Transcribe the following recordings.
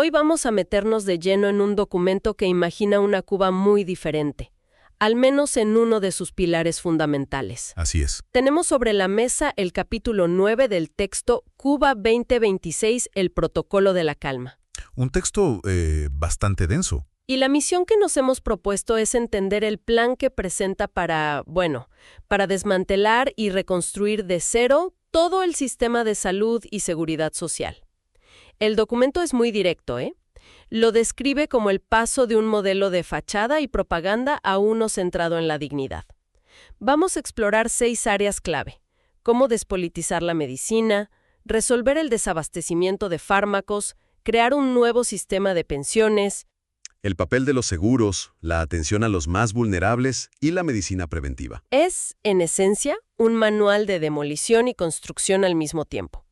Hoy vamos a meternos de lleno en un documento que imagina una Cuba muy diferente, al menos en uno de sus pilares fundamentales. Así es. Tenemos sobre la mesa el capítulo 9 del texto Cuba 2026, el Protocolo de la Calma. Un texto bastante denso. Y la misión que nos hemos propuesto es entender el plan que presenta para desmantelar y reconstruir de cero todo el sistema de salud y seguridad social. El documento es muy directo, Lo describe como el paso de un modelo de fachada y propaganda a uno centrado en la dignidad. Vamos a explorar 6 áreas clave: cómo despolitizar la medicina, resolver el desabastecimiento de fármacos, crear un nuevo sistema de pensiones, el papel de los seguros, la atención a los más vulnerables y la medicina preventiva. Es, en esencia, un manual de demolición y construcción al mismo tiempo.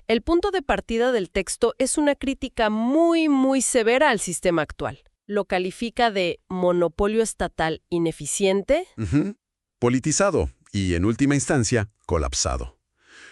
El punto de partida del texto es una crítica muy severa al sistema actual. Lo califica de monopolio estatal ineficiente, Politizado y, en última instancia, colapsado.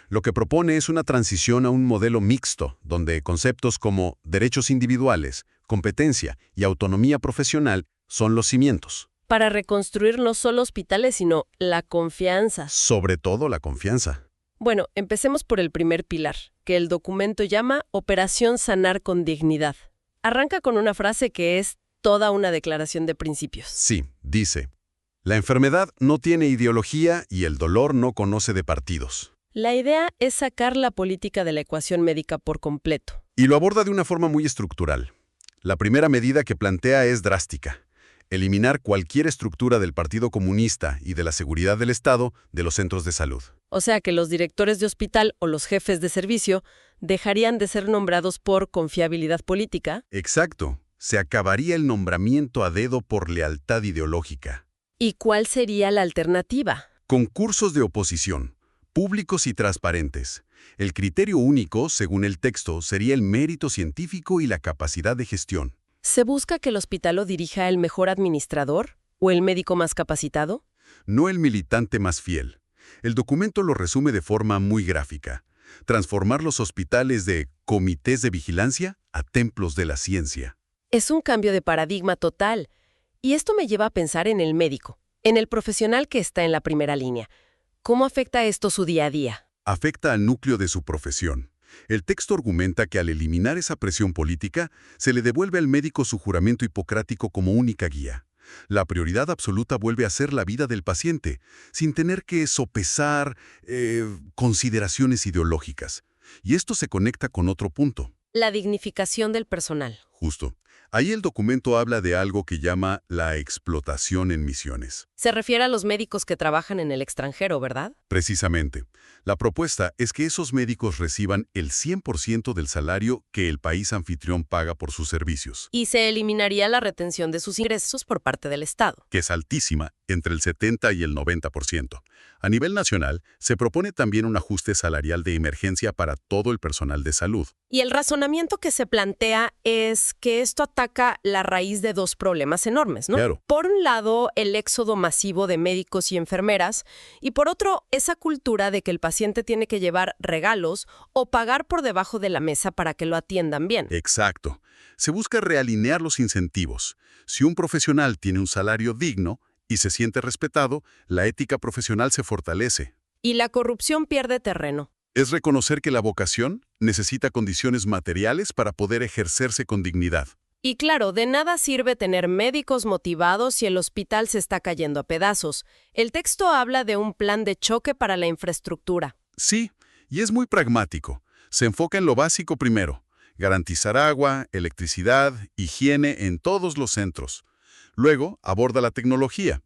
Lo que propone es una transición a un modelo mixto, donde conceptos como derechos individuales, competencia y autonomía profesional son los cimientos. para reconstruir no solo hospitales, sino la confianza. Sobre todo la confianza. Bueno, empecemos por el primer pilar, que el documento llama Operación Sanar con Dignidad. Arranca con una frase que es toda una declaración de principios. Sí, dice, la enfermedad no tiene ideología y el dolor no conoce de partidos. La idea es sacar la política de la ecuación médica por completo. Y lo aborda de una forma muy estructural. La primera medida que plantea es drástica: eliminar cualquier estructura del Partido Comunista y de la seguridad del Estado de los centros de salud. O sea que los directores de hospital o los jefes de servicio dejarían de ser nombrados por confiabilidad política. Exacto. Se acabaría el nombramiento a dedo por lealtad ideológica. ¿Y cuál sería la alternativa? Concursos de oposición, públicos y transparentes. El criterio único, según el texto, sería el mérito científico y la capacidad de gestión. ¿Se busca que el hospital lo dirija el mejor administrador o el médico más capacitado? No el militante más fiel. El documento lo resume de forma muy gráfica. Transformar los hospitales de comités de vigilancia a templos de la ciencia. Es un cambio de paradigma total. Y esto me lleva a pensar en el médico, en el profesional que está en la primera línea. ¿Cómo afecta esto su día a día? Afecta al núcleo de su profesión. El texto argumenta que al eliminar esa presión política, se le devuelve al médico su juramento hipocrático como única guía. La prioridad absoluta vuelve a ser la vida del paciente, sin tener que sopesar consideraciones ideológicas. Y esto se conecta con otro punto. La dignificación del personal. Justo. Ahí el documento habla de algo que llama la explotación en misiones. Se refiere a los médicos que trabajan en el extranjero, ¿verdad? Precisamente. La propuesta es que esos médicos reciban el 100% del salario que el país anfitrión paga por sus servicios, Y se eliminaría la retención de sus ingresos por parte del Estado. que es altísima, entre el 70 y el 90%. A nivel nacional, se propone también un ajuste salarial de emergencia para todo el personal de salud. Y el razonamiento que se plantea es que esto ataca la raíz de 2 problemas enormes, ¿no? Claro. Por un lado, el éxodo masivo de médicos y enfermeras, y por otro, esa cultura de que el paciente tiene que llevar regalos o pagar por debajo de la mesa para que lo atiendan bien. Exacto. Se busca realinear los incentivos. Si un profesional tiene un salario digno y se siente respetado, la ética profesional se fortalece. Y la corrupción pierde terreno. Es reconocer que la vocación necesita condiciones materiales para poder ejercerse con dignidad. Y claro, de nada sirve tener médicos motivados si el hospital se está cayendo a pedazos. El texto habla de un plan de choque para la infraestructura. Sí, y es muy pragmático. Se enfoca en lo básico primero: garantizar agua, electricidad, higiene en todos los centros. Luego aborda la tecnología.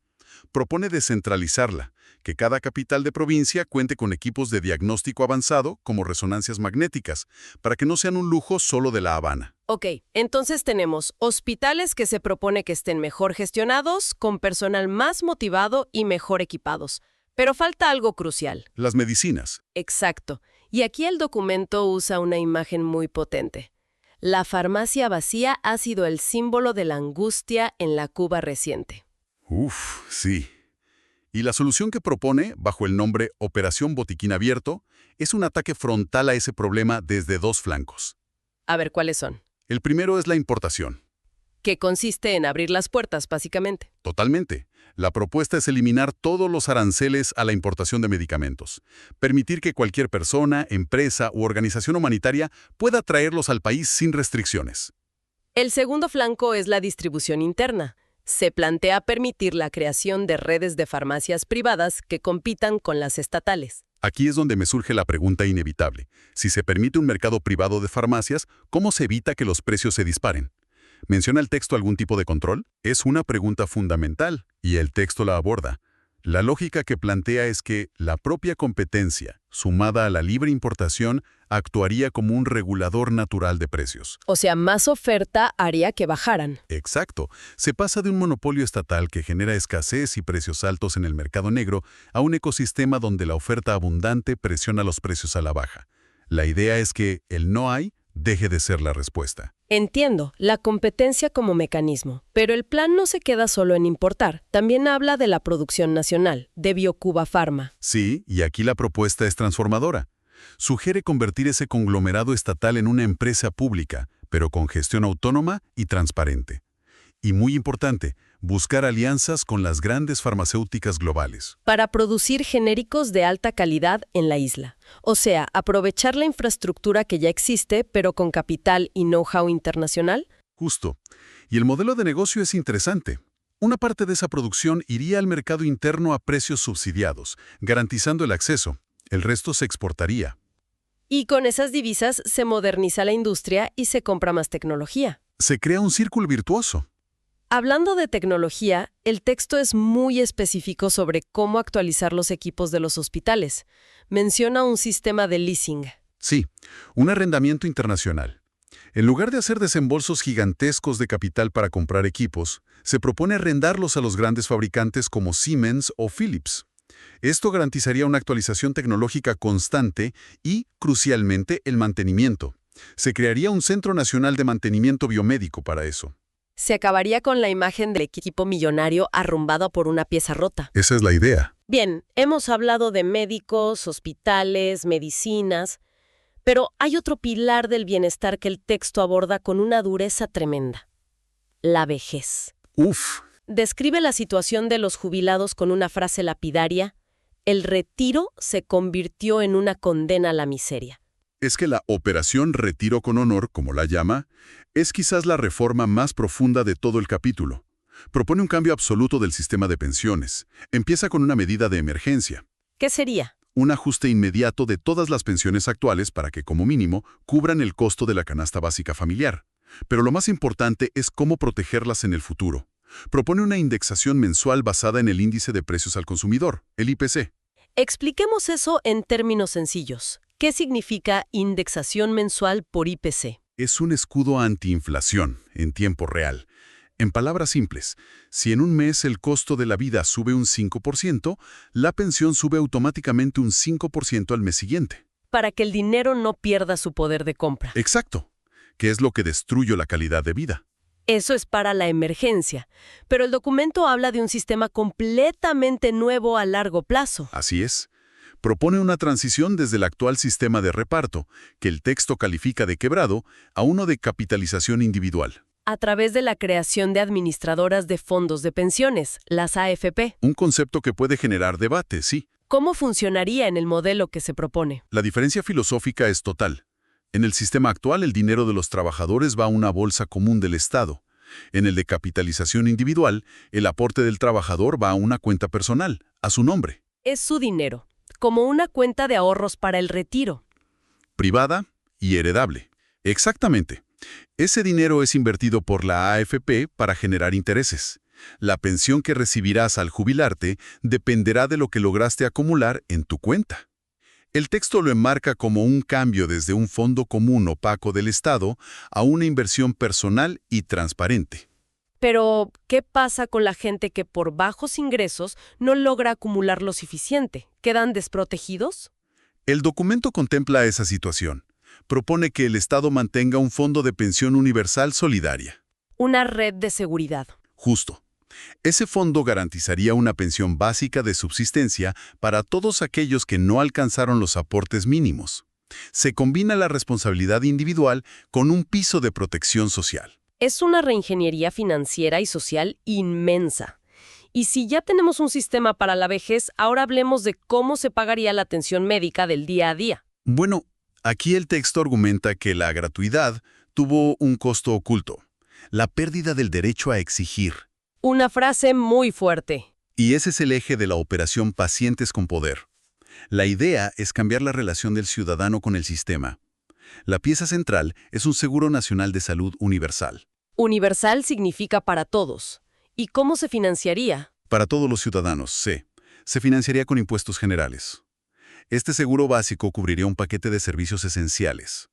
Propone descentralizarla, que cada capital de provincia cuente con equipos de diagnóstico avanzado como resonancias magnéticas, para que no sean un lujo solo de La Habana. Ok, entonces tenemos hospitales que se propone que estén mejor gestionados, con personal más motivado y mejor equipados. Pero falta algo crucial. Las medicinas. Exacto. Y aquí el documento usa una imagen muy potente. La farmacia vacía ha sido el símbolo de la angustia en la Cuba reciente. Uf, sí. Y la solución que propone, bajo el nombre Operación Botiquín Abierto, es un ataque frontal a ese problema desde 2 flancos. A ver, ¿cuáles son? El primero es la importación. Que consiste en abrir las puertas, básicamente. Totalmente. La propuesta es eliminar todos los aranceles a la importación de medicamentos. Permitir que cualquier persona, empresa u organización humanitaria pueda traerlos al país sin restricciones. El segundo flanco es la distribución interna. Se plantea permitir la creación de redes de farmacias privadas que compitan con las estatales. Aquí es donde me surge la pregunta inevitable. Si se permite un mercado privado de farmacias, ¿cómo se evita que los precios se disparen? ¿Menciona el texto algún tipo de control? Es una pregunta fundamental, y el texto la aborda. La lógica que plantea es que la propia competencia, sumada a la libre importación, actuaría como un regulador natural de precios. O sea, más oferta haría que bajaran. Exacto. Se pasa de un monopolio estatal que genera escasez y precios altos en el mercado negro a un ecosistema donde la oferta abundante presiona los precios a la baja. La idea es que el no hay deje de ser la respuesta. Entiendo, la competencia como mecanismo, pero el plan no se queda solo en importar, también habla de la producción nacional, de Biocuba Pharma. Sí, y aquí la propuesta es transformadora. Sugiere convertir ese conglomerado estatal en una empresa pública, pero con gestión autónoma y transparente. Y muy importante, buscar alianzas con las grandes farmacéuticas globales. Para producir genéricos de alta calidad en la isla. O sea, aprovechar la infraestructura que ya existe, pero con capital y know-how internacional. Justo. Y el modelo de negocio es interesante. Una parte de esa producción iría al mercado interno a precios subsidiados, garantizando el acceso. El resto se exportaría. Y con esas divisas se moderniza la industria y se compra más tecnología. Se crea un círculo virtuoso. Hablando de tecnología, el texto es muy específico sobre cómo actualizar los equipos de los hospitales. Menciona un sistema de leasing. Sí, un arrendamiento internacional. En lugar de hacer desembolsos gigantescos de capital para comprar equipos, se propone arrendarlos a los grandes fabricantes como Siemens o Philips. Esto garantizaría una actualización tecnológica constante y, crucialmente, el mantenimiento. Se crearía un Centro Nacional de Mantenimiento Biomédico para eso. Se acabaría con la imagen del equipo millonario arrumbado por una pieza rota. Esa es la idea. Bien, hemos hablado de médicos, hospitales, medicinas, pero hay otro pilar del bienestar que el texto aborda con una dureza tremenda: la vejez. Uf. Describe la situación de los jubilados con una frase lapidaria: el retiro se convirtió en una condena a la miseria. Es que la Operación Retiro con Honor, como la llama, es quizás la reforma más profunda de todo el capítulo. Propone un cambio absoluto del sistema de pensiones. Empieza con una medida de emergencia. ¿Qué sería? Un ajuste inmediato de todas las pensiones actuales para que, como mínimo, cubran el costo de la canasta básica familiar. Pero lo más importante es cómo protegerlas en el futuro. Propone una indexación mensual basada en el índice de precios al consumidor, el IPC. Expliquemos eso en términos sencillos. ¿Qué significa indexación mensual por IPC? Es un escudo antiinflación en tiempo real. En palabras simples, si en un mes el costo de la vida sube un 5%, la pensión sube automáticamente un 5% al mes siguiente. Para que el dinero no pierda su poder de compra. Exacto, que es lo que destruye la calidad de vida. Eso es para la emergencia, pero el documento habla de un sistema completamente nuevo a largo plazo. Así es. Propone una transición desde el actual sistema de reparto, que el texto califica de quebrado, a uno de capitalización individual. A través de la creación de administradoras de fondos de pensiones, las AFP. Un concepto que puede generar debate, sí. ¿Cómo funcionaría en el modelo que se propone? La diferencia filosófica es total. En el sistema actual, el dinero de los trabajadores va a una bolsa común del Estado. En el de capitalización individual, el aporte del trabajador va a una cuenta personal, a su nombre. Es su dinero, como una cuenta de ahorros para el retiro. Privada y heredable. Exactamente. Ese dinero es invertido por la AFP para generar intereses. La pensión que recibirás al jubilarte dependerá de lo que lograste acumular en tu cuenta. El texto lo enmarca como un cambio desde un fondo común opaco del Estado a una inversión personal y transparente. Pero, ¿qué pasa con la gente que por bajos ingresos no logra acumular lo suficiente? ¿Quedan desprotegidos? El documento contempla esa situación. Propone que el Estado mantenga un fondo de pensión universal solidaria. Una red de seguridad. Justo. Ese fondo garantizaría una pensión básica de subsistencia para todos aquellos que no alcanzaron los aportes mínimos. Se combina la responsabilidad individual con un piso de protección social. Es una reingeniería financiera y social inmensa. Y si ya tenemos un sistema para la vejez, ahora hablemos de cómo se pagaría la atención médica del día a día. Bueno, aquí el texto argumenta que la gratuidad tuvo un costo oculto, la pérdida del derecho a exigir. Una frase muy fuerte. Y ese es el eje de la operación Pacientes con Poder. La idea es cambiar la relación del ciudadano con el sistema. La pieza central es un Seguro Nacional de Salud universal. Universal significa para todos. ¿Y cómo se financiaría? Para todos los ciudadanos, sí. Se financiaría con impuestos generales. Este seguro básico cubriría un paquete de servicios esenciales.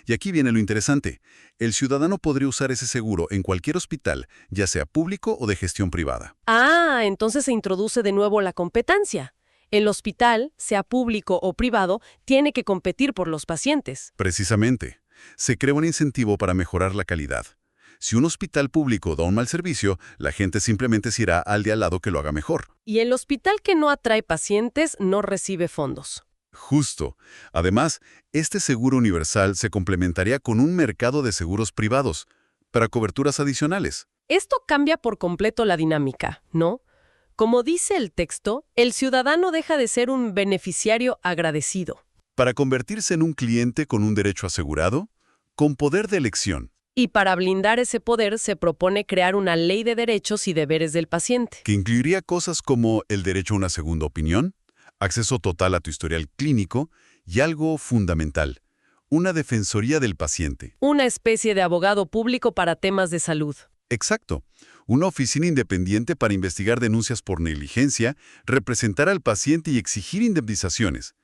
Y aquí viene lo interesante. El ciudadano podría usar ese seguro en cualquier hospital, ya sea público o de gestión privada. Ah, entonces se introduce de nuevo la competencia. El hospital, sea público o privado, tiene que competir por los pacientes. Precisamente. Se crea un incentivo para mejorar la calidad. Si un hospital público da un mal servicio, la gente simplemente se irá al de al lado que lo haga mejor. Y el hospital que no atrae pacientes no recibe fondos. Justo. Además, este seguro universal se complementaría con un mercado de seguros privados para coberturas adicionales. Esto cambia por completo la dinámica, ¿no? Como dice el texto, el ciudadano deja de ser un beneficiario agradecido. Para convertirse en un cliente con un derecho asegurado, con poder de elección. Y para blindar ese poder se propone crear una ley de derechos y deberes del paciente. Que incluiría cosas como el derecho a una segunda opinión, acceso total a tu historial clínico y algo fundamental, una defensoría del paciente. Una especie de abogado público para temas de salud. Exacto. Una oficina independiente para investigar denuncias por negligencia, representar al paciente y exigir indemnizaciones.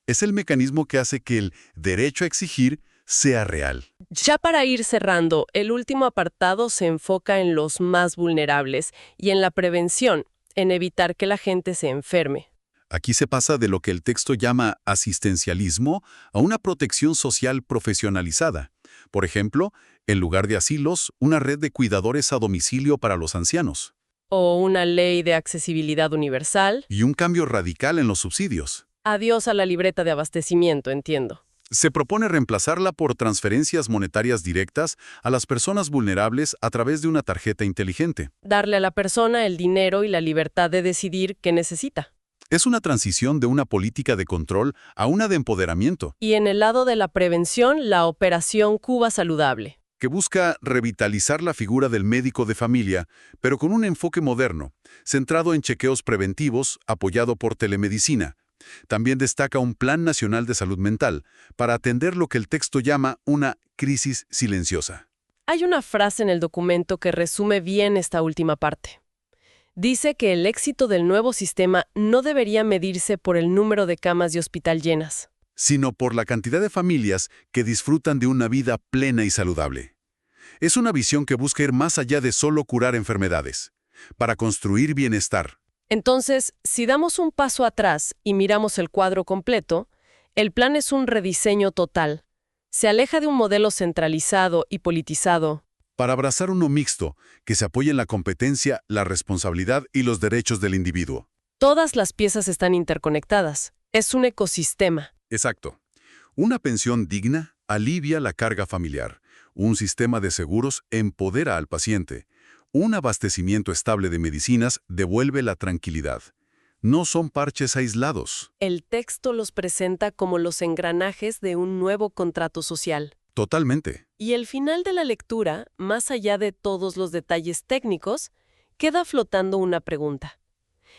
Es el mecanismo que hace que el derecho a exigir sea real. Ya para ir cerrando, el último apartado se enfoca en los más vulnerables y en la prevención, en evitar que la gente se enferme. Aquí se pasa de lo que el texto llama asistencialismo a una protección social profesionalizada. Por ejemplo, en lugar de asilos, una red de cuidadores a domicilio para los ancianos. O una ley de accesibilidad universal. Y un cambio radical en los subsidios. Adiós a la libreta de abastecimiento, entiendo. Se propone reemplazarla por transferencias monetarias directas a las personas vulnerables a través de una tarjeta inteligente. Darle a la persona el dinero y la libertad de decidir qué necesita. Es una transición de una política de control a una de empoderamiento. Y en el lado de la prevención, la Operación Cuba Saludable. Que busca revitalizar la figura del médico de familia, pero con un enfoque moderno, centrado en chequeos preventivos, apoyado por telemedicina. También destaca un Plan Nacional de Salud Mental, para atender lo que el texto llama una crisis silenciosa. Hay una frase en el documento que resume bien esta última parte. Dice que el éxito del nuevo sistema no debería medirse por el número de camas de hospital llenas, sino por la cantidad de familias que disfrutan de una vida plena y saludable. Es una visión que busca ir más allá de solo curar enfermedades, para construir bienestar. Entonces, si damos un paso atrás y miramos el cuadro completo, el plan es un rediseño total. Se aleja de un modelo centralizado y politizado. Para abrazar uno mixto, que se apoye en la competencia, la responsabilidad y los derechos del individuo. Todas las piezas están interconectadas. Es un ecosistema. Exacto. Una pensión digna alivia la carga familiar. Un sistema de seguros empodera al paciente. Un abastecimiento estable de medicinas devuelve la tranquilidad. No son parches aislados. El texto los presenta como los engranajes de un nuevo contrato social. Totalmente. Y el final de la lectura, más allá de todos los detalles técnicos, queda flotando una pregunta.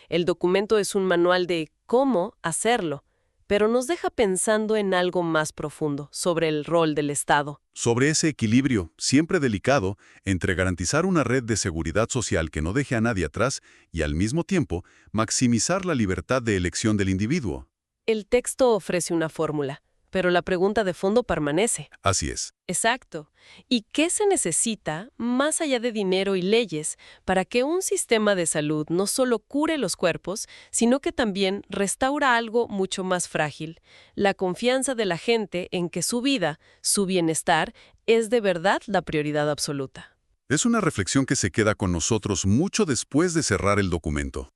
El documento es un manual de cómo hacerlo, pero nos deja pensando en algo más profundo, sobre el rol del Estado. Sobre ese equilibrio, siempre delicado, entre garantizar una red de seguridad social que no deje a nadie atrás y, al mismo tiempo, maximizar la libertad de elección del individuo. El texto ofrece una fórmula, pero la pregunta de fondo permanece. Así es. Exacto. ¿Y qué se necesita, más allá de dinero y leyes, para que un sistema de salud no solo cure los cuerpos, sino que también restaura algo mucho más frágil? La confianza de la gente en que su vida, su bienestar, es de verdad la prioridad absoluta. Es una reflexión que se queda con nosotros mucho después de cerrar el documento.